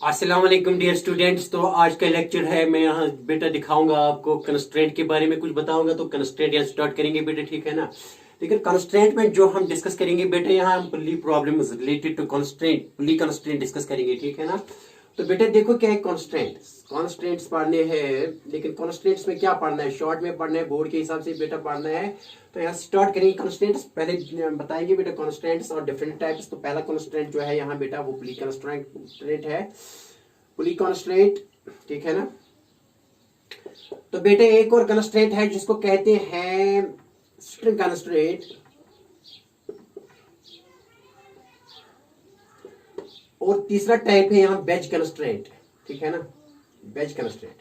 अस्सलाम वालेकुम dear students. तो आज का लेक्चर है, मैं यहाँ बेटा दिखाऊंगा आपको कंस्ट्रेंट के बारे में कुछ बताऊंगा। तो कंस्ट्रेंट यहाँ स्टार्ट करेंगे बेटा, ठीक है ना। लेकिन कंस्ट्रेंट में जो हम डिस्कस करेंगे बेटा, यहाँ हम pulley problems related to constraint, pulley constraint discuss करेंगे, ठीक है ना। तो बेटा देखो क्या है कॉन्स्टेंट, कॉन्स्टेंट्स पढ़ने हैं। लेकिन कॉन्स्टेंट्स में क्या पढ़ना है, शॉर्ट में पढ़ना है, बोर्ड के हिसाब से बेटा पढ़ना है। तो यहाँ स्टार्ट करेंगे कॉन्स्टेंट्स। पहले बताएंगे बेटा कॉन्स्टेंट्स और डिफरेंट टाइप्स। तो पहला कॉन्स्टेंट जो है यहाँ बेटा वो पुली कॉन्स्टेंट है, पुली कॉन्स्टेंट, ठीक है ना। तो बेटे एक और कॉन्स्टेंट है जिसको कहते हैं स्ट्रिंग कॉन्स्टेंट, और तीसरा टाइप है यहाँ बेज कॉन्स्टेंट, ठीक है ना, बेज कॉन्स्टेंट।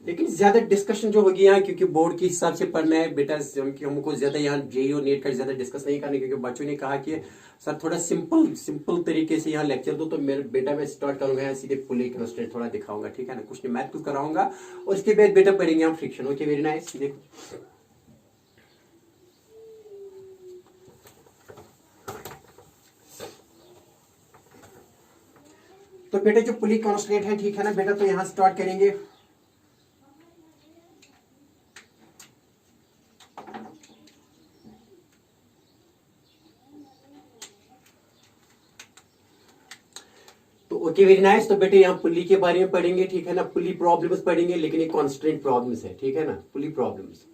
लेकिन ज्यादा डिस्कशन जो होगी यहाँ, क्योंकि बोर्ड के हिसाब से पढ़ना है बेटा, हमको ज्यादा यहाँ जेईई और नेट का ज्यादा डिस्कस नहीं करना, क्योंकि बच्चों ने कहा कि सर थोड़ा सिंपल तरीके से यहाँ लेक्चर दो। तो मेरे बेटा मैं स्टार्ट करूंगा यहाँ सीधे पुली कॉन्स्टेंट थोड़ा दिखाऊंगा, ठीक है ना। कुछ नहीं, मैथ कुछ कराऊंगा और इसके बाद बेटा पढ़ेंगे हम फ्रिक्शन। Okay, very nice. देखो तो बेटा जो पुली कॉन्स्टेंट है, ठीक है ना बेटा, तो यहाँ स्टार्ट करेंगे। Okay, very nice. तो बेटे यहाँ पुली के बारे में पढ़ेंगे, ठीक है ना। पुली प्रॉब्लम्स पढ़ेंगे, लेकिन ये कॉन्स्टेंट प्रॉब्लम्स है, ठीक है ना, पुली प्रॉब्लम्स।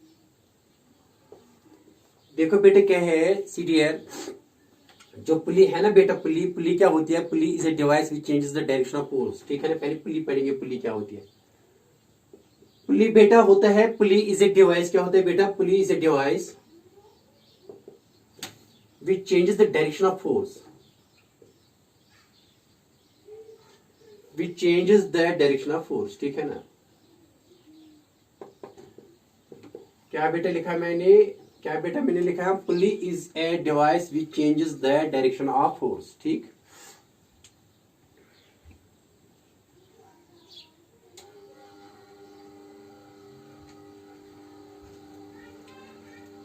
देखो बेटे क्या है सीडीआर, जो पुली है ना बेटा, पुली क्या होती है। Pulley is a device which changes the direction of force, ठीक है ना। पहले पुली पढ़ेंगे, पुली क्या होती है। पुली बेटा होता है, पुली इज ए डिवाइस, क्या होता है बेटा, pulley is a device which changes the direction of force, which changes the direction of force, ठीक है ना। क्या बेटा लिखा मैंने, क्या बेटा मैंने लिखा है, pulley is a device which changes the direction of force, ठीक।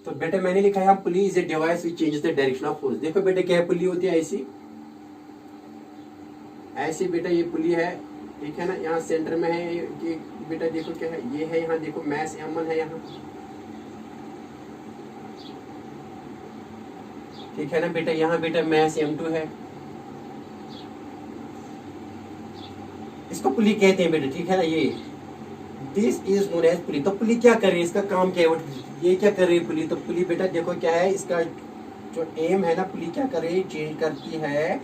तो बेटा मैंने लिखा है pulley is a device which changes the direction of force. देखो बेटा क्या पुली होती है, ऐसी ऐसी बेटा ये पुली है, ठीक है ना। यहाँ सेंटर में है ये बेटा, देखो क्या है, ये है यहाँ देखो मैस M1 है यहाँ, ठीक है ना बेटा। यहाँ बेटा मैस M2 है, इसको पुली कहते हैं बेटा, ठीक है ना। ये दिस इज नोन एज पुली। तो पुली क्या कर रही है, इसका काम क्या है, ये क्या कर रही है पुली। तो पुली बेटा देखो क्या है, इसका जो एम है ना, पुली क्या कर रही है, चेंज करती है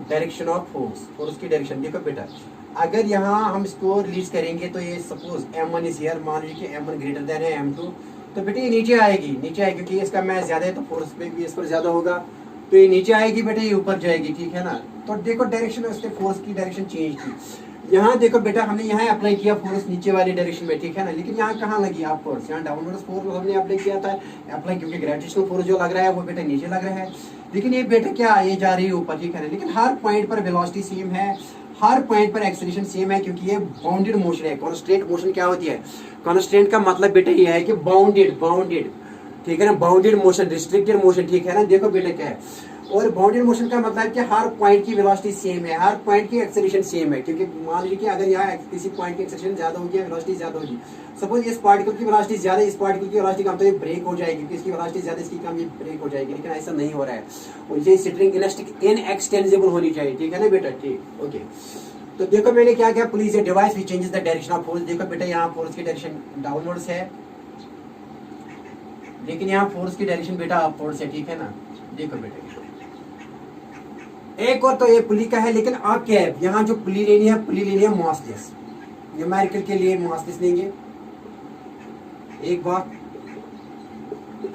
डायरेक्शन ऑफ फोर्स की डायरेक्शन। देखो बेटा अगर यहाँ हम इसको रिलीज करेंगे, तो ये सपोज M1 इज हियर, मान लीजिए कि M1 ग्रेटर देन है M2, तो बेटा ये नीचे आएगी, क्योंकि इसका मैस ज्यादा है तो फोर्स पे भी इस पर ज्यादा होगा, तो ये नीचे आएगी बेटा, ये ऊपर जाएगी, ठीक है ना। तो देखो डायरेक्शन उसके फोर्स की डायरेक्शन चेंज की। यहाँ देखो बेटा हमने यहाँ अप्लाई किया फोर्स नीचे वाली डायरेक्शन में, ठीक है ना। लेकिन यहाँ कहाँ लगी आप फोर्स, यहाँ डाउनवर्ड फोर्स हमने अप्लाई किया था अप्लाई, क्योंकि ग्रेविटेशनल फोर्स जो लग रहा है वो बेटा नीचे लग रहा है। लेकिन ये बेटा क्या, ये जा रही है ऊपर, ठीक है ना। लेकिन हर पॉइंट पर वेलोसिटी सेम है, हर पॉइंट पर एक्सेलरेशन सेम है, क्योंकि ये बाउंडेड मोशन है। कॉन्स्टेंट मोशन क्या होती है, कॉन्स्टेंट का मतलब बेटा ये है कि बाउंडेड, ठीक है ना, बाउंडेड मोशन, रिस्ट्रिक्टेड मोशन, ठीक है ना। देखो बेटा क्या है, और बाउंडेड मोशन का मतलब है कि हर पॉइंट की वेलोसिटी सेम है, हर पॉइंट की एक्सेलरेशन सेम है। क्योंकि मान लीजिए कि अगर यहाँ किसी पॉइंट की एक्सेलरेशन ज्यादा होगी, वेलोसिटी ज्यादा होगी, सपोज इस पार्टिकल की वेलोसिटी ज्यादा, इस पार्टिकल की वेलोसिटी कम, तो ये ब्रेक हो जाएगी, क्योंकि इसकी वेलोसिटी ज्यादा, इसकी कम, ये ब्रेक हो जाएगी। लेकिन ऐसा नहीं हो रहा है, और ये स्ट्रिंग इलास्टिक इनएक्सटेंसिबल होनी चाहिए, ठीक है ना बेटा, ठीक। ओके, तो देखो मैंने क्या किया, police a device which changes the direction of force. देखो बेटा यहाँ फोर्स की डायरेक्शन डाउनवर्ड्स है, लेकिन यहाँ फोर्स की डायरेक्शन बेटा अपवर्ड्स है, ठीक है ना। देखो बेटा एक और तो ये पुली का है, लेकिन आप क्या है, यहाँ जो पुली लेनी है, पुली लेनी है मासलेस, न्यूमेरिकल के लिए मासलेस लेंगे। एक बात,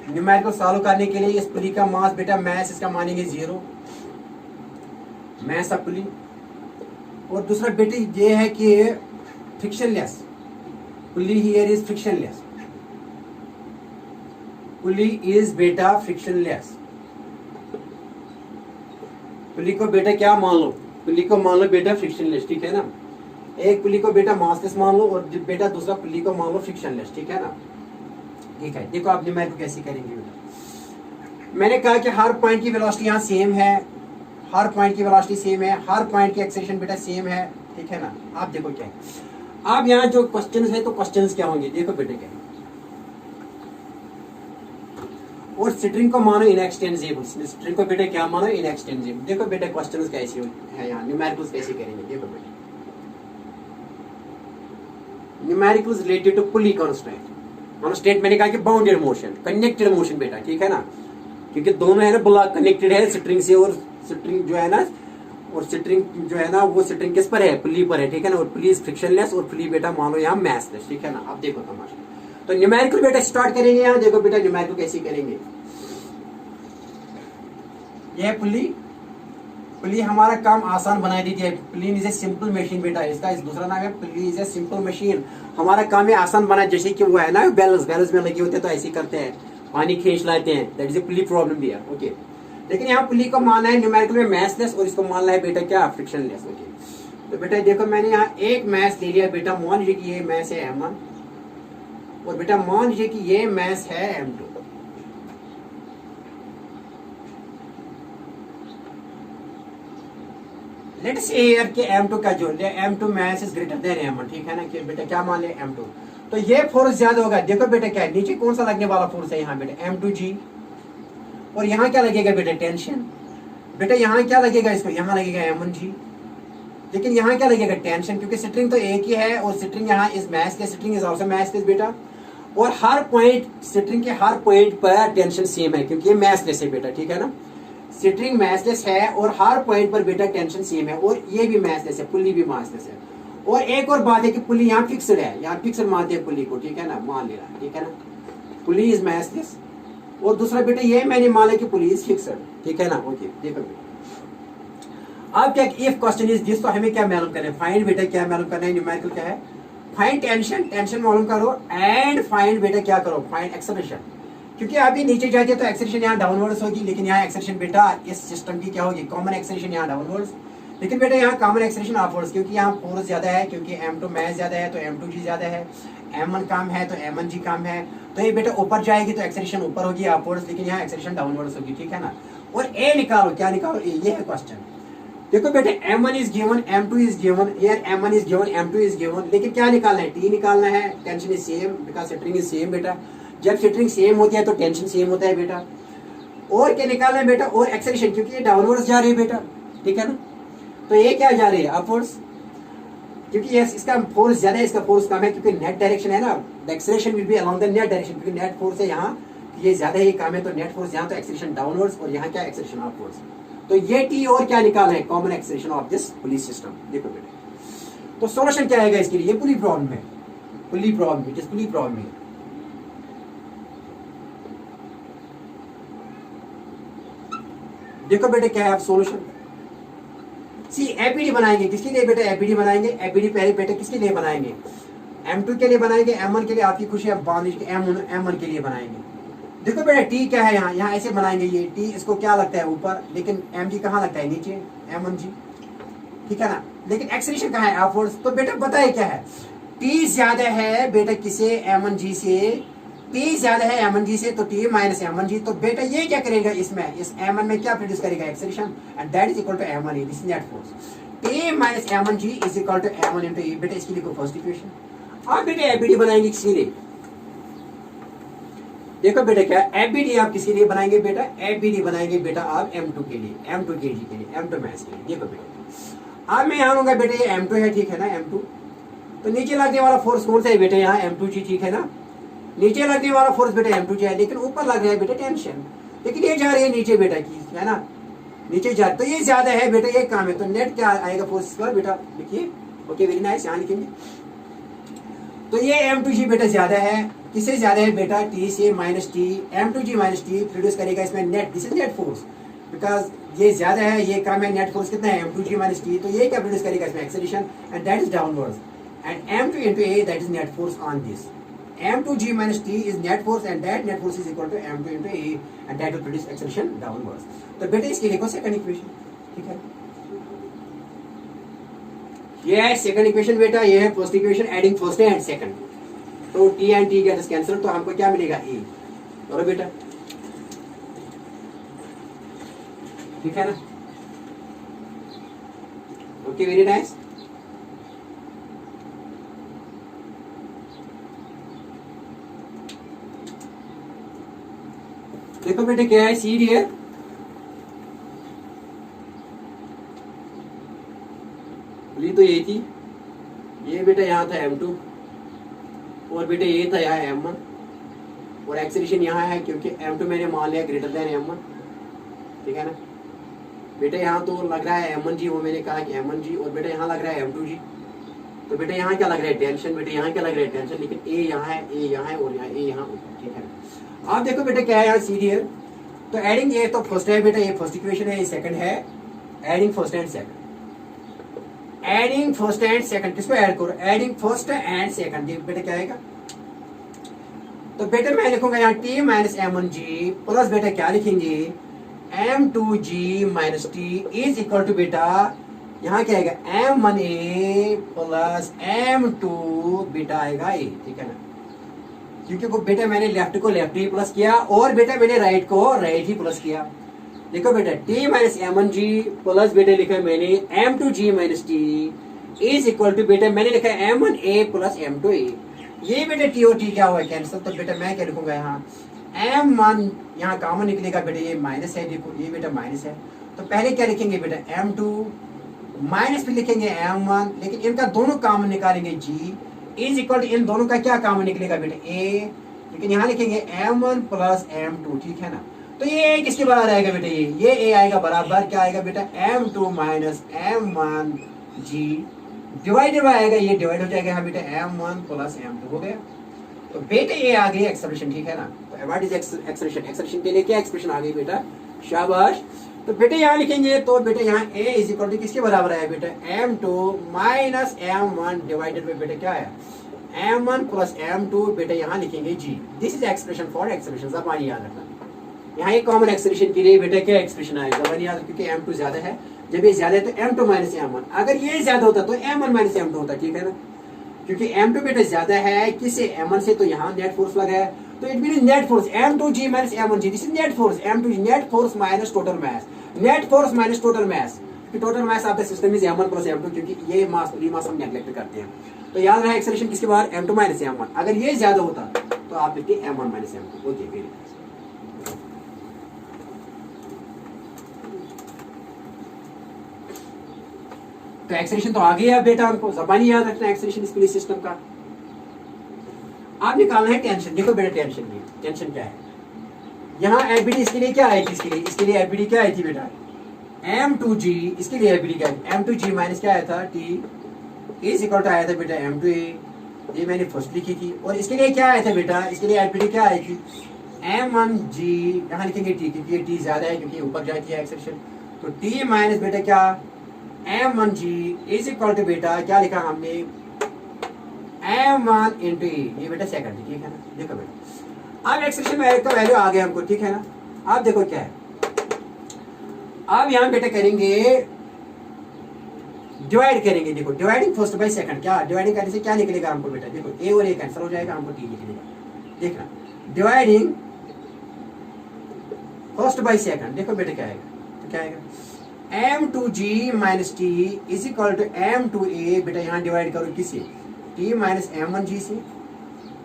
न्यूमेरिकल सॉल्व करने के लिए इस पुली का मास बेटा, मैस इसका मानेंगे 0, मैस ऑफ पुली। और दूसरा बेटे ये है कि frictionless pulley, here is frictionless, pulley is बेटा फ्रिक्शनलेस। पुली को बेटा क्या मान लो, पुली को मान लो बेटा फ्रिक्शनलेस, ठीक है ना। एक पुली को बेटा मासलेस मान लो, और बेटा दूसरा पुली को मान लो फ्रिक्शनलेस, ठीक है ना। ठीक है, देखो आप न्यूमेरिकल कैसे करेंगे बेटा। मैंने कहा कि हर पॉइंट की वेलोसिटी यहाँ सेम है, हर पॉइंट की वेलोसिटी सेम है, हर पॉइंट की एक्सेलरेशन बेटा सेम है, ठीक है ना। आप देखो क्या है, अब यहाँ जो क्वेश्चंस है तो क्वेश्चंस क्या होंगे, देखो बेटे क्या है। और स्ट्रिंग को मानो इनएक्सटेंसिबल, स्ट्रिंग को बेटे क्या मानो इनएक्सटेंसिबल। देखो बेटे क्वेश्चंस कैसे है यहाँ, न्यूमेरिकल्स कैसे करेंगे, देखो बेटे numericals related to pulley constant. मानो स्टेट मैंने कहा कि बाउंडेड मोशन, कनेक्टेड मोशन बेटा, ठीक है ना, क्योंकि दोनों है ना ब्लॉक कनेक्टेड है स्ट्रिंग से, और स्ट्रिंग जो है ना, और स्ट्रिंग जो है ना वो स्ट्रिंग किस पर है, पुली पर है, ठीक है ना। और पुली फ्रिक्शनलेस और पुली बेटा मानो यहाँ मैसलेस, ठीक है ना। अब देखो तमाशा, तो न्यूमेरिकल बेटा स्टार्ट करेंगे यहाँ, देखो बेटा न्यूमेरिकल कैसे करेंगे। ये पुली हमारा काम आसान बना देती है। Pulley is a simple machine बेटा, इसका इस दूसरा नाम है pulley is a simple machine. हमारा काम ये आसान बना, जैसे कि वो है ना बैलेंस में लगे होते हैं तो ऐसे करते हैं, पानी खींच लाते हैं, that is a pulley problem दिया, ओके। लेकिन यहाँ पुली को मानना है न्यूमेरिकल में मैसलेस, और इसको मानना है बेटा क्या, फ्रिक्शनलेस, ओके। तो बेटा देखो मैंने यहाँ एक मैस ले लिया बेटा, मान लीजिए कि ये मैस है M1, और बेटा मान लीजिए कि ये मैस है M2। लेट्स से हियर कि M2 का जो M2 mess is greater than M1, ठीक है ना, कि बेटा क्या मान ले M2, तो ये फोर्स ज्यादा होगा। देखो बेटा क्या है, नीचे कौन सा लगने वाला फोर्स है यहाँ बेटा, M2G, और यहाँ क्या लगेगा बेटा, टेंशन। बेटा यहाँ क्या लगेगा, इसको यहाँ लगेगा M1G, लेकिन यहाँ क्या लगेगा, टेंशन, क्योंकि स्ट्रिंग तो एक ही है, और स्ट्रिंग यहाँ इस मैसलेस, स्ट्रिंग इज आल्सो मैसलेस बेटा, और हर पॉइंट स्ट्रिंग के हर पॉइंट पर टेंशन सेम है, क्योंकि ये मैसलेस है बेटा, ठीक है ना। स्ट्रिंग मैसलेस है और हर पॉइंट पर बेटा टेंशन सेम है, और ये भी मैसलेस है, पुली भी मैसलेस है। और एक और बात है कि पुली यहाँ फिक्स्ड है, यहाँ फिक्स्ड मानते हैं पुली को, ठीक है ना, मान लेना, ठीक है ना, पुली इज मैसलेस। और दूसरा बेटा ये मैंने माना कि पुली इज फिक्स्ड, ठीक है ना, ओके। देखो अब क्या, इफ क्वेश्चन इज दिस, तो हमें क्या मालूम करना है, फाइंड बेटा क्या मालूम करना है, न्यूमेरिकल क्या है, फाइंड टेंशन मालूम करो, एंड फाइंड बेटा क्या करो, फाइंड एक्सेलरेशन। क्योंकि अभी नीचे जाती है तो एक्सेलरेशन यहाँ डाउनवर्ड्स होगी, लेकिन यहाँ एक्सेलरेशन बेटा इस सिस्टम की क्या होगी, कॉमन एक्सेलरेशन यहाँ डाउनवर्ड्स, लेकिन बेटा यहाँ कॉमन एक्सेलरेशन अपवर्ड्स, क्योंकि यहाँ फोर्स ज्यादा है, क्योंकि M2 मैस ज्यादा है तो M2G ज्यादा है, M1 कम है तो M1G कम है, तो ये बेटा ऊपर जाएगी तो एक्सेलरेशन ऊपर होगी अपवर्ड्स, लेकिन यहाँ एक्सेलरेशन डाउनवर्ड्स होगी, ठीक है ना। और ए निकालो, क्या निकालो, ये है क्वेश्चन। देखो बेटे M1 is given, M2 is given, here M1 is given, M2 is given, लेकिन क्या निकालना है, T निकालना है, tension is same because string is same बेटा। जब स्ट्रिंग सेम होती है तो टेंशन सेम होता है बेटा। और क्या निकालना है बेटा, और एक्सेलरेशन, क्योंकि ये डाउनवर्ड्स जा रही है बेटा, ठीक है ना, तो ये क्या जा रही है, अपवर्ड्स, क्योंकि इसका फोर्स ज्यादा है, इसका फोर्स कम है, क्योंकि नेट डायरेक्शन है ना, the acceleration will be along the net direction, क्योंकि नेट फोर्स है यहाँ, ये ज्यादा है ये कम है, तो नेट फोर्स यहाँ तो एक्सेलरेशन डाउनवर्ड्स, और यहाँ क्या एक्सेलरेशन अपवर्ड्स। तो ये टी और क्या निकालना है, common acceleration of this pulley system. देखो बेटे तो सॉल्यूशन क्या आएगा इसके लिए, ये पुली प्रॉब्लम है, pulley problem, it is pulley problem है। देखो बेटे क्या है, आप सॉल्यूशन सी एपीडी बनाएंगे, किसके लिए बेटा एपीडी बनाएंगे, एपीडी पहले बेटे किसके लिए बनाएंगे, M2 के लिए बनाएंगे, M1 के लिए, आपकी खुशी है M1 के लिए बनाएंगे। देखो बेटा टी क्या है, यहाँ ऐसे बनाएंगे, ये टी इसको क्या लगता है ऊपर, लेकिन MG कहाँ लगता है नीचे, M1G, ठीक है ना, लेकिन एक्सेलरेशन कहाँ है अपवर्ड्स। तो बेटा बताए क्या है, टी ज्यादा है बेटा किसे, M1G से, टी ज्यादा है M1G से, तो टी माइनस M1G, तो बेटा ये क्या करेगा, इसमें इस M1 में क्या प्रोड्यूस करेगा, acceleration, and that is equal to M1, this is net force. T minus M1G is equal to M1 into E, बेटा इसके लिए फर्स्ट इक्वेशन। अब बेटा एबीडी बनाएंगे किसी लिए, देखो बेटा क्या एबीडी आप किसी लिए बनाएंगे बेटा, एबीडी बनाएंगे बेटा आप M2 के लिए, M2 केजी के लिए, M2 मैथ्स के लिए। देखो बेटा अब मैं यहाँ लूंगा बेटा ये M2 है, ठीक है ना, M2, तो नीचे लगने वाला फोर्स कौन सा है बेटा, यहाँ M2G, ठीक है ना, नीचे लगने वाला फोर्स बेटा M2G है, लेकिन ऊपर लग रहा है बेटा टेंशन, लेकिन ये जा रही है नीचे बेटा की, है ना, नीचे जा, तो ये ज्यादा है बेटा, ये कम है, तो नेट क्या आएगा फोर्स पर बेटा, लिखिए, ओके वेरी नाइस, यहाँ लिखेंगे। तो ये M2G बेटा ज्यादा है, किससे ज्यादा है बेटा, T से minus T, M2G minus T produce करेगा इसमें net, this is net force, because ये ज्यादा है ये कम है, नेट फोर्स कितना है M2G माइनस T, तो ये क्या प्रोड्यूस करेगा इसमें acceleration, and that is downwards, and M2 into A that is net force on this, M2G minus T is net force, and that net force is equal to M2 into A, and that will produce acceleration downwards. तो बेटा इसके लिखो second equation, ठीक है, ये है second equation बेटा, ये है first equation, adding first and second, तो T and T gets cancel, तो हमको क्या मिलेगा A, और बेटा ठीक है ना, ओके वेरी नाइस। देखो बेटे क्या है सी डी है, पुली तो यही थी, ये बेटा यहाँ था M2 और बेटे ये था यहाँ M1 और एक्सेलरेशन यहाँ है क्योंकि M2 मैंने मान लिया ग्रेटर देन M1, ठीक है ना बेटा। यहाँ तो लग रहा है M1G, वो मैंने कहा कि M1G, और बेटा यहाँ लग रहा है M2G। तो बेटा यहाँ क्या लग रहा है टेंशन, बेटा यहाँ क्या लग रहा है टेंशन, लेकिन ए यहाँ है, ए यहाँ है और यहाँ ए यहाँ ऊपर, ठीक है। आप देखो बेटा क्या है यहाँ सी डी है, तो एडिंग ये तो फर्स्ट है बेटा, ये फर्स्ट इक्वेशन है, ये सेकंड है, adding first and second, adding first and second, किसको ऐड करो, एडिंग फर्स्ट एंड सेकंड, ये बेटा क्या आएगा। तो बेटा मैं लिखूंगा यहाँ t माइनस M1G प्लस बेटा क्या लिखेंगे M2G minus T is equal to बेटा यहाँ क्या आएगा M1A प्लस M2 बेटा आएगा ए, ठीक है ना, क्योंकि वो बेटा मैंने लेफ्ट को लेफ्ट ही प्लस किया और बेटा मैंने राइट को राइट ही प्लस किया। देखो बेटा t माइनस M1G प्लस बेटा लिखा मैंने M2G minus T is equal to बेटा मैंने लिखा M1A प्लस M2A। ये बेटा टी और टी क्या हुआ कैंसिल, तो बेटा मैं क्या लिखूंगा यहाँ M1 यहाँ कॉमन निकलेगा बेटा, ये माइनस है, देखो ये बेटा माइनस है, तो पहले क्या लिखेंगे बेटा M2 माइनस फिर लिखेंगे M1, लेकिन इनका दोनों कॉमन निकालेंगे G इज इक्वल टू इन दोनों का क्या कॉमन निकलेगा बेटा A, लेकिन यहाँ लिखेंगे M1 प्लस M2, ठीक है ना। तो ये किसके बराबर आएगा बेटा, ये A आएगा बराबर क्या आएगा बेटा M2 minus M1G divided by आएगा, ये डिवाइड हो जाएगा यहाँ बेटा M1 प्लस M2 हो गया। तो बेटा ये आ गई एक्सप्रेशन, ठीक है ना। तो व्हाट इज एक्सप्रेशन, एक्सप्रेशन के लिए क्या एक्सप्रेशन आ गई बेटा, शाबाश। तो बेटा यहाँ लिखेंगे, तो बेटा यहाँ A इज इक्वल टू किसके बराबर है बेटा M2 minus M1 divided by बेटा क्या है M1 प्लस M2 बेटा यहाँ लिखेंगे G। This is expression for expression, सब याद रखना। यहाँ एक कॉमन एक्सप्रेशन के लिए बेटा क्या एक्सप्रेशन आएगा जबान याद, क्योंकि M2 ज्यादा है, जब ये ज्यादा है तो M2 माइनस M1, अगर ये ज्यादा होता तो M1 माइनस M2 होता, ठीक है ना, क्योंकि M2 बेटा ज्यादा है किससे M1 से, तो यहाँ नेट फोर्स लगा है, तो it means net force M2G minus M1G, this is net force M2G, net force minus total mass, net force minus total mass, total mass of the system is M1 plus M2, क्योंकि ये मास free मास हम neglect करते हैं। तो याद रहे acceleration किसके बाहर M2 माइनस M1, अगर ये ज्यादा होता तो आप लिखते M1 minus M2, okay very nice. तो एक्सेलरेशन तो आ गया बेटा, हमको ज़बानी याद रखना है एक्सेलरेशन इस पुलिस सिस्टम का। आप निकालना है टेंशन, देखो बेटा टेंशन की टेंशन क्या है, यहाँ एलबीडी इसके लिए क्या आई थी, इसके लिए एलबीडी क्या आई थी बेटा M2G, इसके लिए एलबीडी क्या है M2G माइनस क्या आया था T इज इक्वल टू आया था बेटा M2A, ये मैंने फर्स्ट लिखी थी, और इसके लिए क्या आया था बेटा, इसके लिए एलबीडी क्या आई थी M1G, यहाँ लिखेंगे T क्योंकि ये T ज्यादा है क्योंकि ऊपर जाती है एक्सेलरेशन, तो T माइनस बेटा क्या M1G इज इक्वल टू बेटा क्या लिखा हमने M1 इंटू E, ये बेटा सेकंड, ठीक है ना। देखो बेटा अब एक्सप्रेशन का वैल्यू आ गया हमको, ठीक है ना। आप देखो क्या है, अब यहाँ बेटा करेंगे डिवाइड करेंगे, देखो डिवाइडिंग फर्स्ट बाय सेकंड, क्या डिवाइडिंग करने से क्या निकलेगा हमको बेटा, देखो A और A कैंसिल हो जाएगा, हमको T निकलेगा, देखना डिवाइडिंग फर्स्ट बाय सेकंड, देखो बेटा क्या आएगा, तो क्या आएगा M2G minus T is equal to M2A, बेटा यहाँ डिवाइड करो किसे T माइनस M1G से,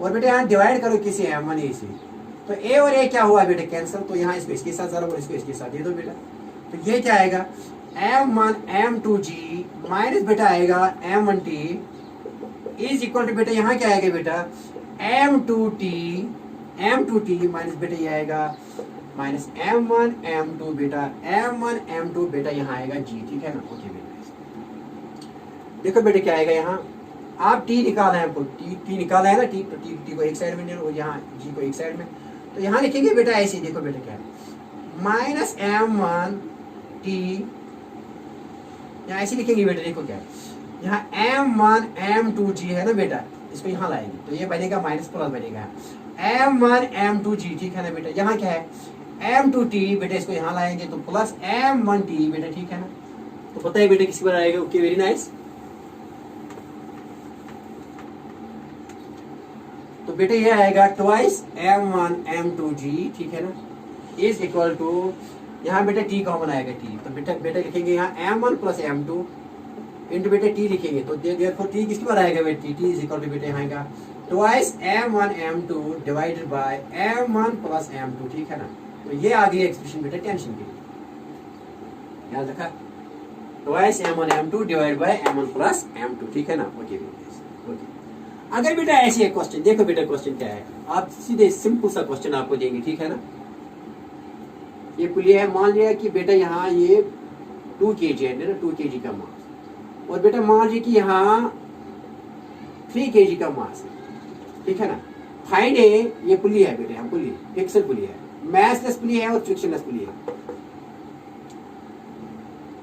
और बेटा यहाँ डिवाइड करो किसे M1A से, तो A और A क्या हुआ बेटा कैंसिल, तो यहाँ इसको इसके साथ जरा और इसको इसके साथ दे दो बेटा, तो ये क्या आएगा M1 M2G माइनस बेटा आएगा M1T इज इक्वल टू बेटा यहाँ क्या आएगा बेटा M2T माइनस बेटा ये आएगा माइनस M1 M2 बेटा M1 M2 बेटा यहाँ आएगा G, ठीक है ना, ओके बेटा। देखो बेटा क्या आएगा यहाँ, आप T निकाला है हमको, T निकाला है ना, T तो T को एक साइड में और यहाँ G को एक साइड में, तो यहाँ लिखेंगे बेटा ऐसे, देखो बेटा क्या है माइनस M1 T, यहाँ ऐसे लिखेंगे बेटा, देखो क्या है यहाँ M1 M2G है ना बेटा, इसको यहाँ लाएंगे तो ये बनेगा माइनस प्लस बनेगा M1 M2G, ठीक है ना बेटा। यहाँ क्या है M2T बेटा, इसको यहाँ लाएंगे तो प्लस M1T बेटा, ठीक है ना। तो पता है बेटा किसके बार आएगा, ओके वेरी नाइस। तो बेटा ये आएगा ट्वाइस M1 M2G, ठीक है ना, इज इक्वल टू यहाँ बेटा T कॉमन आएगा T, तो बेटा लिखेंगे यहाँ M1 प्लस M2 इंटू बेटे टी लिखेंगे तो देखो टी किसके बार आएगा बेटे, टी इज इक्वल टू बेटे यहाँ आएगा twice m1 m2 divided by m1 plus m2, ठीक है ना। तो ये आ गई एक्सप्रेशन बेटे टेंशन की, याद रखा, twice m1 m2 divided by m1 plus m2, ठीक है ना। Okay okay. अगर बेटा ऐसे एक क्वेश्चन देखो बेटा, क्वेश्चन क्या है, आप सीधे सिंपल सा क्वेश्चन आपको देंगे, ठीक है ना। ये पुलिया है, मान लिया कि बेटा यहाँ ये 2 kg है ना, 2 kg का मास, और बेटा मान लीजिए कि यहाँ 3 kg का मास है, ठीक है ना। फाइंड है, ये पुली है बेटे, हम पुली फिक्सल पुली है, मैसलेस पुली है और फ्रिक्शनलेस पुली है,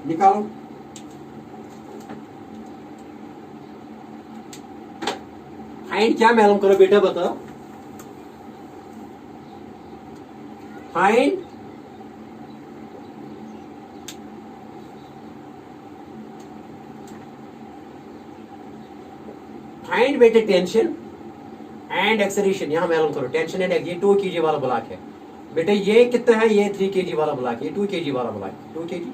निकालो। फाइंड क्या मालूम करो बेटा, बताओ। फाइंड फाइंड बेटे टेंशन एंड एक्सेलरेशन, यहां मालूम करो। टेंशन एंड ये 2 kg वाला ब्लॉक है बेटे, ये कितना है, ये 3 kg वाला ब्लॉक, ये 2 kg वाला ब्लॉक, 2 kg,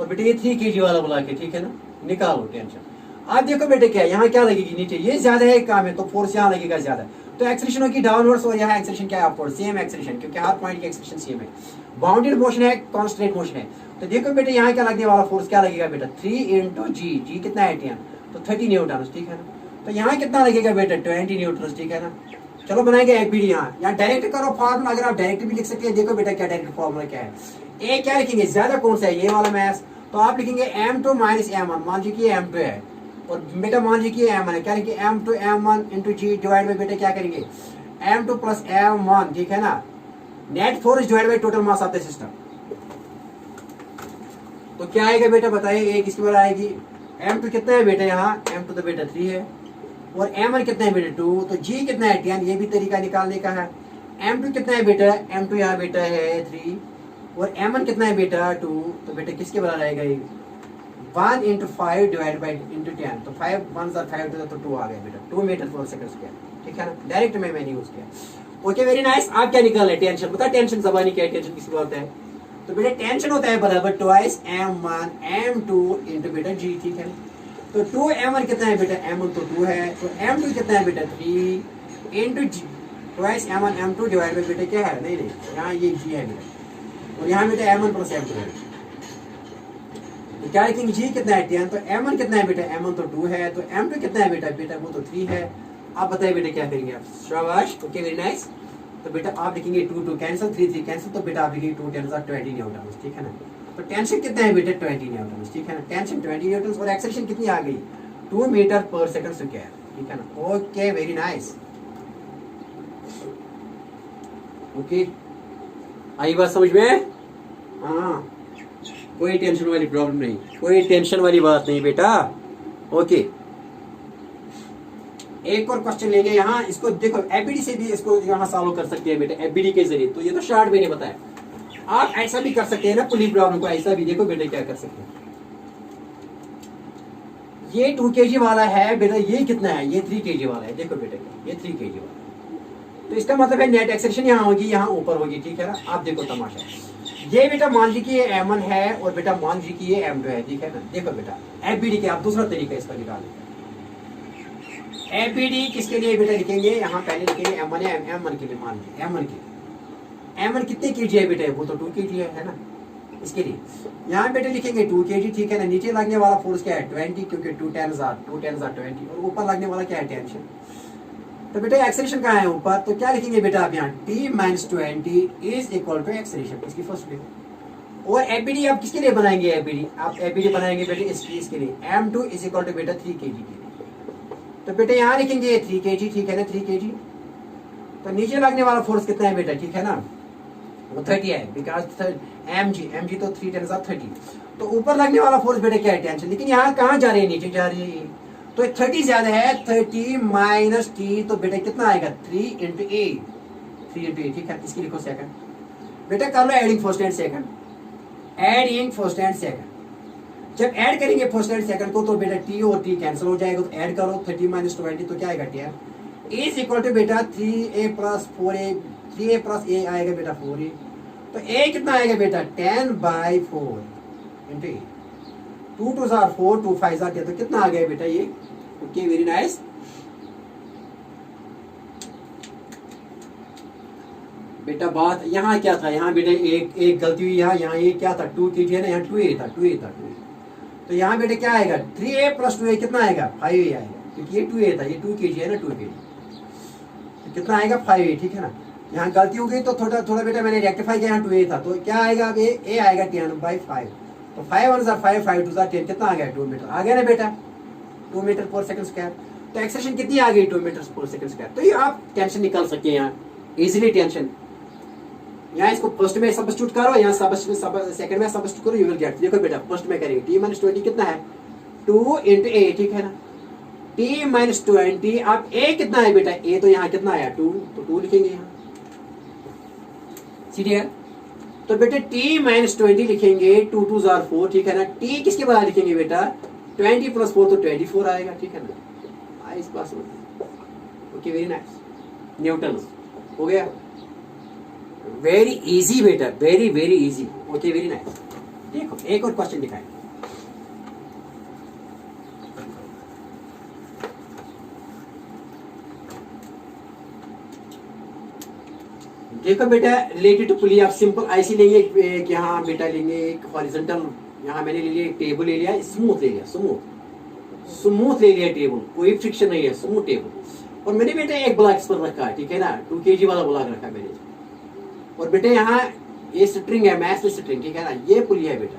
और बेटे ये 3 kg वाला ब्लॉक है, ठीक है ना। निकालो टेंशन। आप देखो बेटे क्या यहाँ क्या लगेगी, नीचे ये ज्यादा है काम है तो फोर्स यहाँ लगेगा ज्यादा, तो एक्सेलरेशन होगी डाउनवर्ड्स और यहाँ एक्सेलरेशन क्या है अपवर्ड, सेम एक्सेलरेशन, क्योंकि हर पॉइंट की एक्सेलरेशन सेम है। बाउंडेड मोशन है, कांस्टेंट मोशन है, तो देखो बेटे यहाँ क्या लगने वाला फोर्स क्या लगेगा बेटा, 3 इंटू जी कितना है 10, तो 30 न्यूटन, ठीक है ना। तो यहाँ कितना लगेगा बेटा 20 न्यूटन, ठीक है ना। चलो बनाएंगे एपीडी, यहाँ डायरेक्ट करो फॉर्मूला, अगर आप डायरेक्ट भी लिख सकते हैं। देखो बेटा क्या डायरेक्ट फॉर्मूला क्या है, ए क्या लिखेंगे, ज्यादा कौन सा है, ये वाला मैथ, तो आप लिखेंगे m2 माइनस m1, मान लीजिए कि m2 है, और बेटा मान लीजिए कि m1 है, क्या लिखेंगे m2 m1 into ji divide by बेटा क्या करेंगे m2 प्लस m1, ठीक है ना। Net force divide by total mass of the system, तो क्या आएगा बेटा बताइए, एक इसके बाद आएगी। m2 कितना है बेटा, यहाँ m2 तो बेटा 3 है, और m1 कितना है बेटा 2, तो g कितना है 10, ये भी तरीका निकालने का है। m2 कितना है बेटा, m2 यहाँ बेटा है 3, और m1 कितना है बेटा 2, तो बेटा किसके बराबर आएगा ये 1 इंटू 5 डिवाइड बाई इंटू 10, तो 5 1 5 तो 2 आ गया बेटा, 2 मीटर पर सेकंड स्क्वायर, ठीक है ना। डायरेक्ट में मैंने यूज किया। Okay very nice. आप क्या निकाल रहे, टेंशन, पता टेंशन जबानी क्या है, टेंशन किसी होता है, तो बेटा टेंशन होता है बराबर ट्वाइस m1 m2 इंटू बेटा g, ठीक है। तो 2 m1 कितना है बेटा, m1 तो 2 है, तो m2 कितना है बेटा 3 into g, twice m1 m2 divide by बेटा क्या है, नहीं यहाँ ये g है बेटा, और यहाँ बेटा m1 प्लस m2 है, तो क्या लिखेंगे g कितना है 10, तो m1 कितना है बेटा, m1 तो 2 है, तो m2 कितना है बेटा वो तो 3 है। आप बताइए बेटा क्या करेंगे आप, शाबाश, ओके वेरी नाइस। तो बेटा आप लिखेंगे 2 2 कैंसिल, 3 3 कैंसिल, तो बेटा आप लिखेंगे 2 10 20 न्यूटन, ठीक है ना। तो टेंशन कितना है बेटा 20 न्यूटन, ठीक है ना। टेंशन 20 न्यूटन और एक्सेलरेशन कितनी आ गई 2 मीटर पर सेकंड स्क्वायर, ठीक है ना। Okay very nice, okay I बात समझ में, हाँ कोई टेंशन वाली प्रॉब्लम नहीं, कोई टेंशन वाली बात नहीं बेटा। ओके एक और क्वेश्चन लेंगे यहाँ, इसको देखो एपीडी से भी इसको यहाँ सॉल्व कर सकते हैं बेटा, एपीडी के जरिए। तो ये तो शॉर्ट मैंने बताया, आप ऐसा भी कर सकते हैं ना पुली प्रॉब्लम को, ऐसा भी देखो बेटा क्या कर सकते हैं। ये 2 kg वाला है बेटा, ये कितना है, ये 3 kg वाला है, देखो बेटा ये 3 kg वाला है, तो इसका मतलब है नेट एक्सेलरेशन यहाँ होगी, यहाँ ऊपर होगी, ठीक है ना। आप देखो तमाशा, ये बेटा मान लीजिए कि ये m1 है, और बेटा मान लीजिए कि ये m2 है, ठीक है ना। देखो बेटा एपीडी के आप दूसरा तरीका इसका निकालेंगे। एपीडी किसके लिए बेटा लिखेंगे, यहाँ पहले लिखेंगे m1 है, m1 के लिए मान लीजिए m1 कितने kg है बेटा, वो तो 2 kg है ना। इसके लिए यहाँ बेटे लिखेंगे 2 kg, ठीक है ना। नीचे लगने वाला फोर्स क्या है 20, क्योंकि 2 10 20, और ऊपर लगने वाला क्या है टेंशन। तो बेटा एक्सेलरेशन कहाँ है ऊपर, तो क्या लिखेंगे बेटा आप यहाँ t minus 20 is equal to acceleration, इसकी फर्स्ट लिखो। और एपीडी आप किसके लिए बनाएंगे, एपीडी आप एपीडी बनाएंगे बेटे इसके लिए m2 इज इक्वल टू बेटा 3 kg के लिए। तो बेटे यहाँ लिखेंगे 3 kg, ठीक है ना 3 kg। तो नीचे लगने वाला फोर्स कितना है बेटा, ठीक है ना, वो 30 है, बिकॉज mg तो 3 10 30। तो ऊपर लगने वाला फोर्स बेटा क्या है टेंशन, लेकिन यहाँ कहाँ जा रही है, नीचे जा रही है, तो 30 ज्यादा है, 30 माइनस t, तो बेटा कितना आएगा 3 इंटू ए, ठीक है। इसकी लिखो सेकंड, बेटा कर लो adding first and second, adding first and second. जब ऐड करेंगे फर्स्ट एंड सेकंड को, तो बेटा t और t कैंसिल हो जाएगा, तो ऐड करो 30 माइनस 20, तो क्या आएगा 10 इज इक्वल टू बेटा 3a plus 4a, 3a plus a आएगा बेटा 4a, तो a कितना आएगा बेटा 10/4 इंटू ए। 2 2 जार 4, 2 5 जार 10, तो कितना आ गया बेटा ये? Okay, very nice. बेटा बात यहाँ क्या था, यहाँ बेटा एक गलती हुई, यहाँ ये क्या था, 2 kg है ना, यहाँ 2a था, 2a था, 2a। तो यहाँ बेटा क्या आएगा, 3a + 2a कितना आएगा, 5a आएगा, क्योंकि ये 2a था, ये 2 kg है ना, 2 kg, तो कितना आएगा 5a, ठीक है ना। यहाँ गलती हो गई तो थोड़ा थोड़ा बेटा मैंने रेक्टिफाई किया, यहाँ 2a था, तो क्या आएगा अब a आएगा 10/5, तो 5 1 जार 5, 5 2 जार 10, कितना आ गया 2 मीटर आ गया ना बेटा, 2 मीटर पर सेकंड स्क्वायर। तो एक्सेलेरेशन कितनी आ गई, 2 मीटर पर सेकंड स्क्वायर। तो ये आप टेंशन निकाल सकते हैं यहाँ इजिली, टेंशन यहाँ इसको फर्स्ट में सब्स्टिट्यूट करो, यहाँ सेकंड में सब्स्टिट्यूट करो, यू विल गेट। देखो बेटा फर्स्ट में करेंगे t - 20 कितना है, 2 × a, ठीक है ना, t - 20, अब a कितना है बेटा, a तो यहाँ कितना आया 2, तो 2 लिखेंगे यहाँ, सीधी है। तो बेटा t - 20 लिखेंगे, 2 2 जार 4, ठीक है ना, t किसके बाद लिखेंगे बेटा, 20 + 4 तो 24 आएगा, ठीक है ना, इस पास। ओके, वेरी नाइस, न्यूटन हो गया, वेरी इजी बेटा, very very easy. Okay, very nice. देखो एक और क्वेश्चन दिखाएं। देखो बेटा रिलेटेड टू पुली आप सिंपल ऐसी लेंगे, एक यहाँ बेटा लेंगे एक हॉरिजॉन्टल, यहाँ मैंने ले लिया एक टेबल ले लिया, स्मूथ ले लिया, स्मूथ ले लिया टेबल, कोई फ्रिक्शन नहीं है, स्मूथ टेबल। और मैंने बेटा एक ब्लॉक इस पर रखा है, ठीक है ना, 2 kg वाला ब्लॉक रखा है मैंने। और बेटे यहाँ ये स्ट्रिंग है, मैथ स्ट्रिंग, ठीक है ना, ये पुली है बेटा,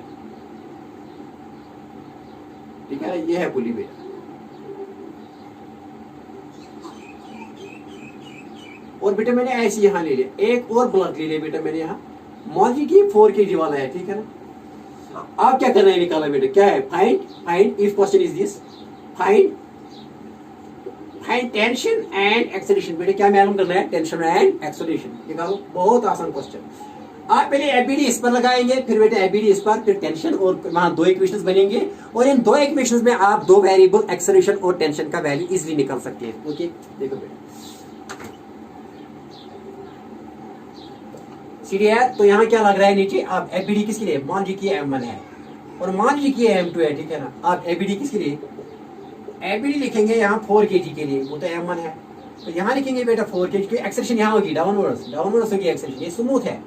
ठीक है ना, ये है पुली बेटा। और बेटा मैंने ऐसे यहाँ ले लिया, एक और ब्लॉक ले लिया बेटा मैंने यहाँ, मान लीजिए 4 kg वाला है, ठीक है ना। आप क्या करना है, निकाला बेटा, क्या है, find if question is this, find tension and acceleration. बेटा क्या मालूम करना है, टेंशन एंड एक्सेलरेशन निकालो, बहुत आसान क्वेश्चन। आप पहले एबीडी इस पर लगाएंगे, फिर बेटा एबीडी इस पर, फिर टेंशन, और वहां 2 इक्वेशंस बनेंगे, और इन 2 इक्वेशंस में आप 2 वेरिएबल एक्सेलरेशन और टेंशन का वैल्यू इजीली निकाल सकते हैं। ओके, देखो बेटा सीधी है, तो यहाँ क्या लग रहा है नीचे, आप एबीडी किसके लिए, मान लीजिए m1 है और मान लीजिए m2 है, ठीक है ना, आप एबीडी किसके लिए, एबीडी लिखेंगे यहाँ 4 kg के लिए, वो तो m1 है, तो यहाँ लिखेंगे बेटा 4 kg की एक्सेलरेशन यहाँ होगी डाउनवर्ड्स होगी एक्सेलरेशन, ये स्मूथ है,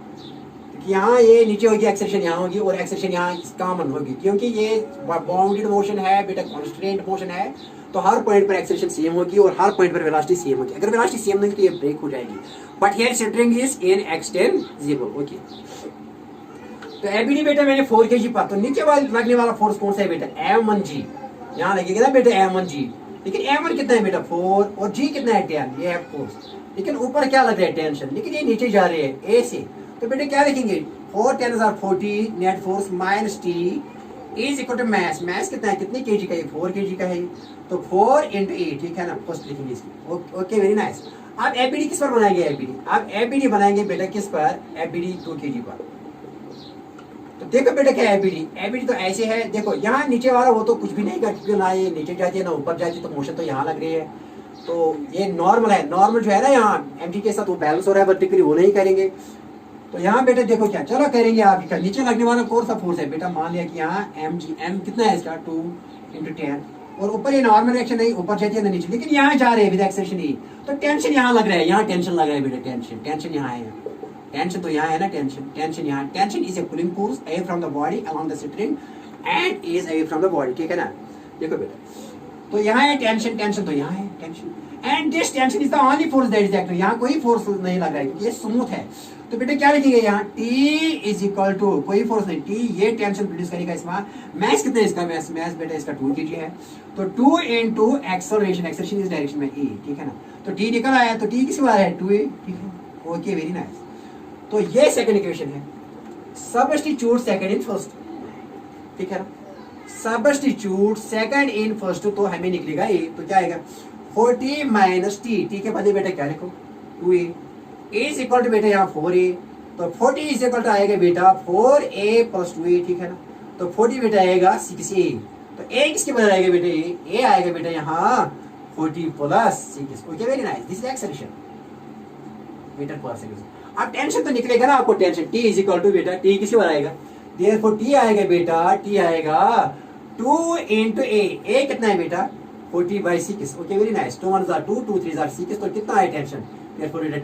क्योंकि यहाँ ये नीचे होगी एक्सेलरेशन यहाँ होगी, और एक्सेलरेशन यहाँ कॉमन होगी, क्योंकि ये बाउंडेड मोशन है बेटा, कॉन्स्टेंट मोशन है, तो हर पॉइंट पर एक्सेलरेशन सेम होगी और हर पॉइंट पर वेलोसिटी सेम होगी। अगर वेलोसिटी सेम नहीं तो ये ब्रेक हो जाएगी, but here string is in extensible. Okay, तो एबीडी बेटा मैंने 4 kg पर, तो नीचे वाले लगने वाला फोर्स कौन सा है बेटा, m1g, यहाँ लगेगा ना बेटा m1g, लेकिन m1 कितना है बेटा 4, और g कितना है 10, ये है फोर्स, लेकिन ऊपर क्या लग रहा है टेंशन, लेकिन ये नीचे जा रहे हैं a से, तो बेटा क्या लिखेंगे 4 10 40 net force minus t is equal to mass, mass कितना है, कितने kg का है, 4 kg का है, तो 4 × a, ठीक है ना, फर्स्ट लिखेंगे इसकी। Okay, very nice. अब एबीडी किस पर बनाएंगे, एबीडी अब एबीडी बनाएंगे बेटा किस पर, एबीडी 2 kg पर। तो देखो बेटा क्या है एबीडी तो ऐसे है, देखो यहाँ नीचे वाला वो तो कुछ भी नहीं करती, ना ये नीचे जाती है ना ऊपर जाती है, तो मोशन तो यहाँ लग रही है, तो ये नॉर्मल है, नॉर्मल जो है ना यहाँ एमटी के साथ वो बैलेंस हो रहा है वर्टिकली, वो नहीं करेंगे। तो यहाँ बेटा देखो क्या, चलो करेंगे आप, नीचे लगने वाला कौन सा फोर्स है बेटा, मान लिया कि यहाँ एम कितना है इसका 2 × 10, और ऊपर ये नॉर्मल रिएक्शन नहीं, ऊपर जाती है ना नीचे, लेकिन यहाँ जा रहे हैं विद एक्सेलरेशन ही, तो टेंशन यहाँ लग रहा है, यहाँ टेंशन लग रहा है बेटा, टेंशन यहाँ है, टेंशन तो यहाँ है ना, टेंशन यहाँ, tension is a pulling force away from the body along the string and is away from the body, ठीक है ना। देखो बेटा तो यहाँ है टेंशन तो यहाँ है tension, and this tension is the only force that is acting, यहाँ कोई फोर्स नहीं लग रहा है क्योंकि ये स्मूथ है। तो बेटा क्या लिखेंगे यहाँ, T इज इक्वल टू कोई फोर्स नहीं, T ये टेंशन प्रोड्यूस करेगा, इसमें मैस कितना है इसका, मैस बेटा इसका 2 kg है, तो 2 × एक्सेलरेशन, एक्सेलरेशन इस डायरेक्शन में E, ठीक है ना, तो T निकल आया, तो T किसके बारे है 2a, ठीक है। Okay, very nice. तो ये सेकंड इक्वेशन है, सब्स्टिट्यूट सेकंड इन फर्स्ट, ठीक है ना, सब्स्टिट्यूट सेकंड इन फर्स्ट, तो हमें निकलेगा ए, तो क्या आएगा 40 - t, ठीक है बदले बेटा क्या लिखो 2a इज इक्वल टू बेटा यहाँ 4a, तो 40 इज इक्वल टू आएगा बेटा 4a + 2a, ठीक है ना, तो 40 बेटा आएगा 6a, तो a किसके बदले आएगा बेटा, a आएगा बेटा यहाँ 40 + 6। Okay, very nice, this is acceleration metre पर सेकंड। अब टेंशन तो निकलेगा ना आपको, tension T is equal to बेटा T किसके बदले आएगा, देयरफॉर T आएगा बेटा, T आएगा 2 इंटू ए कितना है बेटा 40/6। Okay very nice. 2 1 2 2 3 6 तो कितना है टेंशन,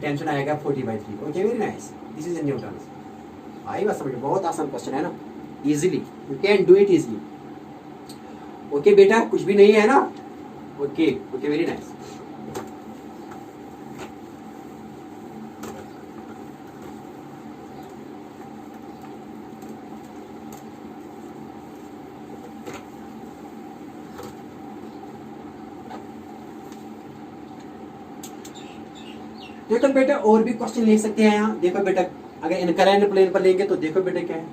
टेंशन आएगा 40/3। Okay very nice, this is in Newton. आई बात समझ, बहुत आसान क्वेश्चन है ना, easily you can do it easily. Okay बेटा, कुछ भी नहीं है ना। Okay okay very nice. देखो बेटा और भी क्वेश्चन ले सकते हैं यहाँ। देखो बेटा अगर इनकलाइंड प्लेन पर लेंगे तो देखो बेटा क्या है,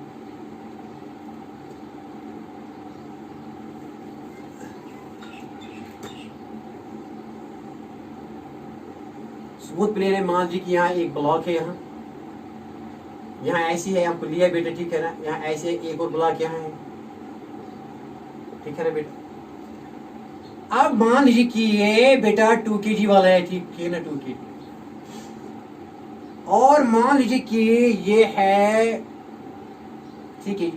स्मूथ प्लेन है। मान लीजिए कि यहाँ एक ब्लॉक है, यहाँ ऐसी है, हमको लिया बेटा, ठीक है ना। यहाँ ऐसे एक और ब्लॉक यहाँ है, ठीक है ना बेटा। अब मान लीजिए कि ये बेटा 2 kg वाला है, ठीक है ना, 2 kg। और मान लीजिए कि ये है 3 kg।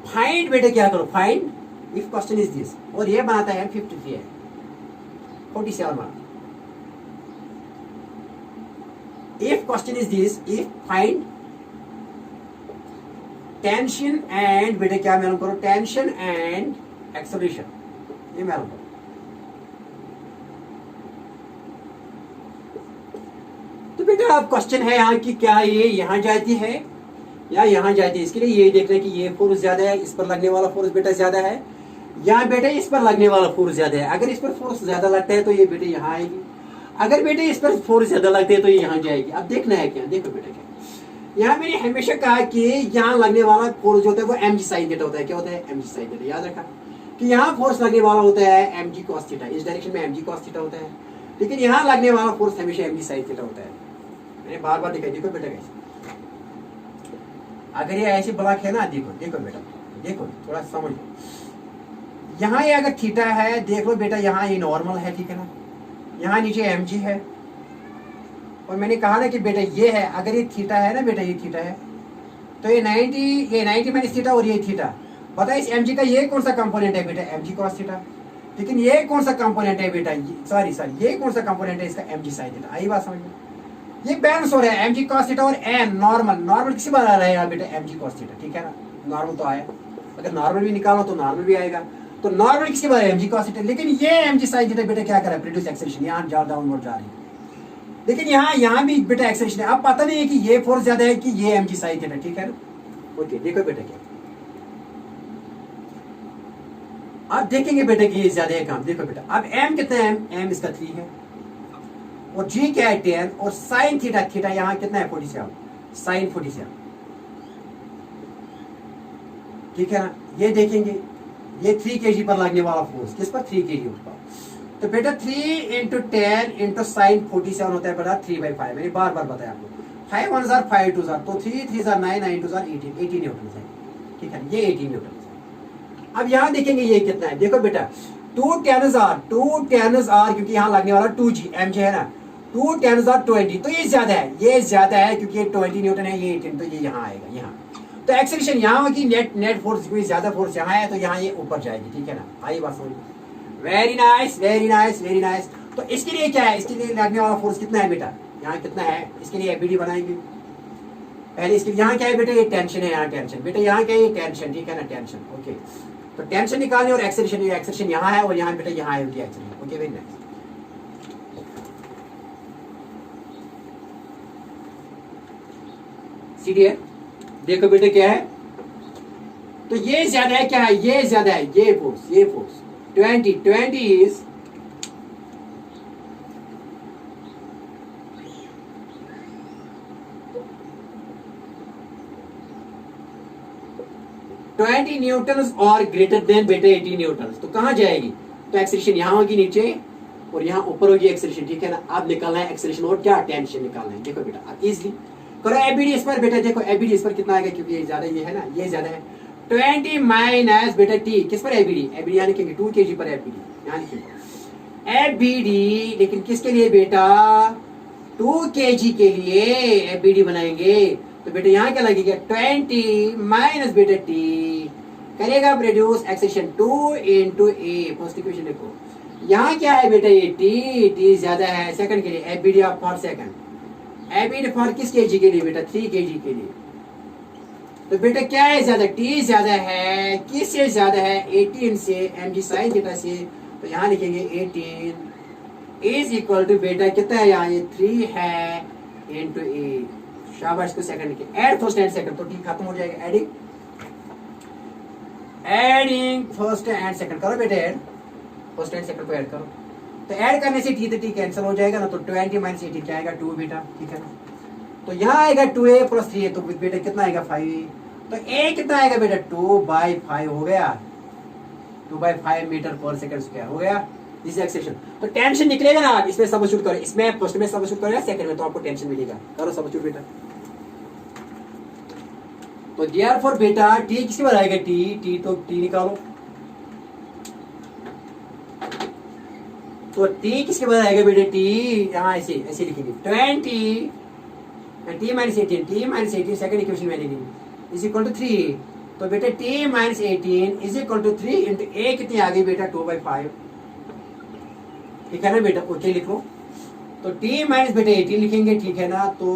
फाइंड बेटा, क्या करो, find if question is this. और ये बनाता है 53 है, 47 बना। If question is this, if find tension and बेटा क्या मालूम करो, टेंशन एंड एक्सेलरेशन, ये मालूम करो। तो बेटा अब क्वेश्चन है यहाँ कि क्या ये यहाँ जाती है या यहाँ जाती है। इसके लिए ये देख रहे हैं कि ये फोर्स ज्यादा है, इस पर लगने वाला फोर्स बेटा ज्यादा है, या बेटा इस पर लगने वाला फोर्स ज्यादा है। अगर इस पर फोर्स ज्यादा लगता है तो ये बेटे यहाँ आएगी, अगर बेटे इस पर फोर्स ज्यादा लगते है तो ये यहाँ जाएगी। अब देखना है क्या, देखो बेटा क्या, यहाँ मैंने हमेशा कहा कि यहाँ लगने वाला फोर्स जो होता है वो mg sin थीटा होता है। क्या होता है, mg sin थीटा। याद रखा कि यहाँ फोर्स लगने वाला होता है mg cos थीटा, इस डायरेक्शन में mg cos थीटा होता है, लेकिन यहाँ लगने वाला फोर्स हमेशा mg sin थीटा होता है। मैंने बार बार दिखाई, देखो बेटा कैसे। अगर ये ऐसी ब्लॉक है ना, देखो देखो बेटा, देखो थोड़ा समझ लो। यहाँ ये अगर थीटा है, देख लो बेटा, यहाँ ये नॉर्मल है, ठीक है ना, यहाँ नीचे mg है। और मैंने कहा ना कि बेटा ये है, अगर ये थीटा है ना बेटा, ये थीटा है तो ये 90 माइनस थीटा और ये थीटा। पता है इस mg का ये कौन सा कंपोनेंट है बेटा, mg cos थीटा। लेकिन ये कौन सा कंपोनेंट है बेटा, सॉरी ये कौन सा कंपोनेंट है इसका, mg sin थीटा। आई बात समझ में, ये बैलेंस हो रहा है mg cos थीटा और n नॉर्मल किसी बार आ रहा है यहाँ बेटा mg cos थीटा, ठीक है ना। नॉर्मल तो आया, अगर नॉर्मल भी निकालो तो नॉर्मल भी आएगा, तो नॉर्मल किसके बारे में mg cos थीटा। लेकिन ये mg sin थीटा बेटा क्या कर रहा है, प्रोड्यूस एक्सेलरेशन, यहाँ डाउनवर्ड जा रही है। लेकिन यहाँ भी बेटा एक्सेलरेशन है। अब पता नहीं है कि ये फोर्स ज्यादा है कि ये mg sin थीटा, ठीक है ना। ओके देखो बेटा क्या, अब देखेंगे बेटा कि ये ज्यादा है काम। देखो बेटा अब m कितना है, m इसका 3 है और g क्या है 10 और sin थीटा यहाँ कितना है 47, sin 47, ठीक है ना। ये देखेंगे ये 3 kg पर लगने वाला फोर्स, किस पर, 3 kg पर। तो बेटा 3 इंटू 10 इंटू साइन 47 होता है बेटा 3/5। मैंने बार बार बताया आपको, 5 1 5 2 तो 3 3 9 9 2 18 न्यूटन है, ठीक है, ये 18 न्यूटन है। अब यहाँ देखेंगे ये कितना है, देखो बेटा 2 10 r, क्योंकि यहाँ लगने वाला 2g mg है ना, 2 10 20, तो ये ज्यादा है क्योंकि ये 20 न्यूटन है, ये 18, तो ये यहाँ आएगा यहाँ। तो एक्सेलरेशन यहाँ की नेट फोर्स, कोई ज्यादा फोर्स यहाँ है तो यहाँ ये ऊपर जाएगी, ठीक है ना। आई बात समझ, very nice very nice very nice. तो इसके लिए क्या है, इसके लिए लगने वाला फोर्स कितना है बेटा, यहाँ कितना है, इसके लिए एबीडी बनाएंगे पहले। इसके लिए यहाँ क्या है बेटा, ये टेंशन है, यहाँ टेंशन बेटा, यहाँ क्या है, ये टेंशन, ठीक है ना, टेंशन। ओके तो टेंशन निकालने और एक्सेलरेशन यहाँ है और यहाँ बेटा यहाँ है एक्सेलरेशन। Okay very nice. सीधी है, देखो बेटे क्या है, तो ये ज्यादा है, क्या है, ये ज्यादा है, ये फोर्स 20 is 20 न्यूटन और ग्रेटर देन बेटे 80 न्यूटन। तो कहां जाएगी, तो एक्सेलरेशन यहां होगी नीचे और यहां ऊपर होगी एक्सेलरेशन, ठीक है ना। अब निकालना है एक्सेलरेशन और क्या, टेंशन निकालना है। देखो बेटा अब इजीली करो एबीडी इस पर बेटा, देखो एबीडी इस पर कितना आएगा, क्योंकि ये ज्यादा, ये है ना, ये ज्यादा है। 20 माइनस बेटा टी, किस पर एबीडी यहाँ लिखेंगे 2 kg पर एबीडी, यहाँ लिखेंगे एबीडी, लेकिन किसके लिए बेटा, 2 kg के लिए एबीडी बनाएंगे। तो बेटा यहाँ क्या लगेगा 20 माइनस बेटा टी करेगा प्रोड्यूस एक्सेशन 2 इंटू ए। फर्स्ट इक्वेशन देखो यहाँ क्या है बेटा ये टी ज्यादा है सेकंड के लिए ABD for second ABD for किस केजी के लिए बेटा 3 केजी के लिए। तो बेटा क्या है ज्यादा टी ज्यादा है किससे ज्यादा है 18 से एमजी साइन थीटा से। तो यहाँ लिखेंगे 18 इज इक्वल टू बेटा कितना है यहाँ ये 3 है इंटू ए। शाबाश को सेकंड के ऐड फर्स्ट एंड सेकंड तो टी खत्म हो जाएगा एडिंग फर्स्ट एंड सेकंड करो बेटा ऐड फर्स्ट एंड सेकंड को ऐड करो। तो ऐड करने से टी तो टी कैंसिल हो जाएगा ना तो 20 माइनस 18 क्या आएगा 2 बेटा ठीक है ना। तो यहाँ आएगा 2a प्लस 3a तो बेटा कितना आएगा 5a। तो a कितना आएगा बेटा 2/5 हो गया 2/5 मीटर पर सेकंड स्क्वायर हो गया दिस एक्सेशन। तो टेंशन निकलेगा ना इसमें सब्स्टिट्यूट करो इसमें फर्स्ट में सब्स्टिट्यूट करो या सेकंड में तो आपको टेंशन मिलेगा करो सब्स्टिट्यूट बेटा। तो देयरफॉर बेटा टी किसके बाद आएगा टी तो टी निकालो तो टी किसके बाद आएगा बेटा टी यहाँ ऐसे ऐसे लिखेंगे 20 टी माइनस 18 सेकंड इक्वेशन में लिखेंगे इज इक्वल टू 3। तो बेटा T minus 18 is equal to 3 into a कितनी आ गई बेटा 2/5 ठीक है ना बेटा ओके लिखो। तो टी माइनस बेटा 18 लिखेंगे ठीक है ना तो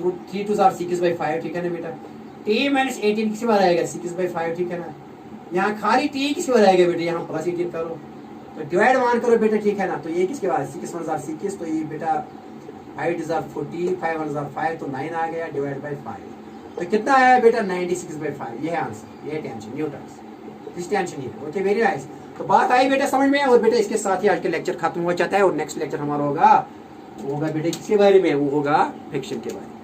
3 2 6/5 ठीक है ना बेटा। टी माइनस 18 किसके बाद आएगा 6/5 ठीक है ना। यहाँ खाली टी किसके बाद आएगा बेटा यहाँ प्लस 18 करो तो डिवाइड 1 करो बेटा ठीक है ना। तो ये किसके बाद 6 1 6 तो ये बेटा 8 40 5 1 5 तो 9 आ गया डिवाइड बाय 5 तो कितना आया बेटा 96/5 ये है आंसर ये टेंशन न्यूटन इस टेंशन ये ओके वेरी नाइस। तो बात आई बेटा समझ में और बेटा इसके साथ ही आज का लेक्चर खत्म हो जाता है और नेक्स्ट लेक्चर हमारा होगा बेटा किसके बारे में वो होगा फ्रिक्शन के बारे में।